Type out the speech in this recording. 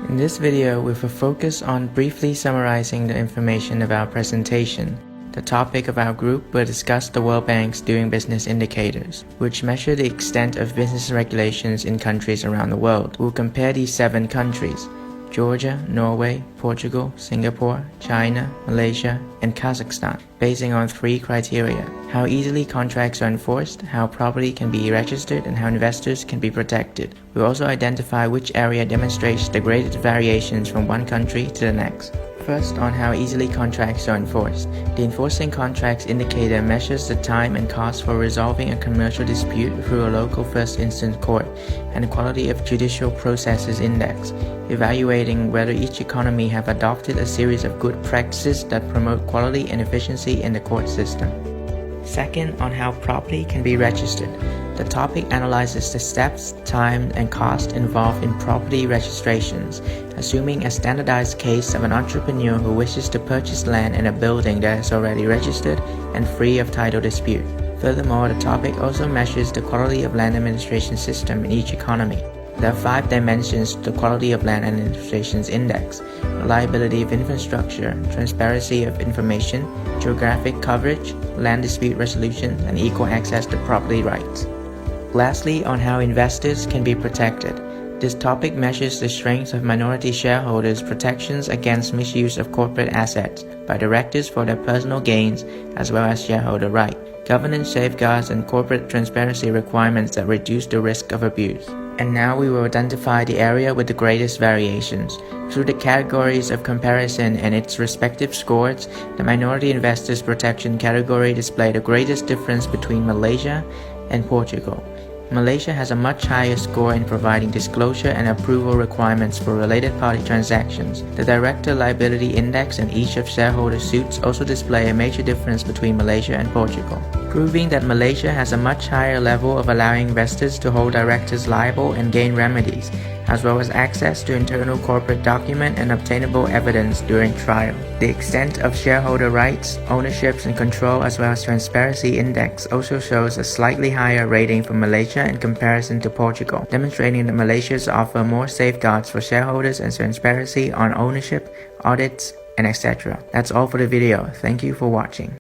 In this video, we will focus on briefly summarizing the information of our presentation. The topic of our group will discuss the World Bank's Doing Business indicators, which measure the extent of business regulations in countries around the world. We'll compare these 7 countries: Georgia, Norway, Portugal, Singapore, China, Malaysia, and Kazakhstan, basing on 3 criteria: how easily contracts are enforced, how property can be registered, and how investors can be protected. We'll also identify which area demonstrates the greatest variations from one country to the next. First, on how easily contracts are enforced. The Enforcing Contracts Indicator measures the time and cost for resolving a commercial dispute through a local first instance court, and the Quality of Judicial Processes Index, evaluating whether each economy have adopted a series of good practices that promote quality and efficiency in the court system. Second, on how property can be registered. The topic analyzes the steps, time, and cost involved in property registrations, assuming a standardized case of an entrepreneur who wishes to purchase land in a building that is already registered and free of title dispute. Furthermore, the topic also measures the quality of land administration system in each economy. There are 5 dimensions to the Quality of Land Administration's Index: reliability of infrastructure, transparency of information, geographic coverage, land dispute resolution, and equal access to property rights. Lastly, on how investors can be protected. This topic measures the strength of minority shareholders' protections against misuse of corporate assets by directors for their personal gains, as well as shareholder right, governance safeguards, and corporate transparency requirements that reduce the risk of abuse. And now we will identify the area with the greatest variations. Through the categories of comparison and its respective scores, the minority investors protection category displayed the greatest difference between Malaysia and Portugal. Malaysia has a much higher score in providing disclosure and approval requirements for related party transactions. The Director Liability Index and each of shareholder suits also display a major difference between Malaysia and Portugal, proving that Malaysia has a much higher level of allowing investors to hold directors liable and gain remedies, as well as access to internal corporate document and obtainable evidence during trial. The extent of shareholder rights, ownerships, and control, as well as transparency index, also shows a slightly higher rating for Malaysia in comparison to Portugal, demonstrating that Malaysia's offer more safeguards for shareholders and transparency on ownership, audits, and etc. That's all for the video. Thank you for watching.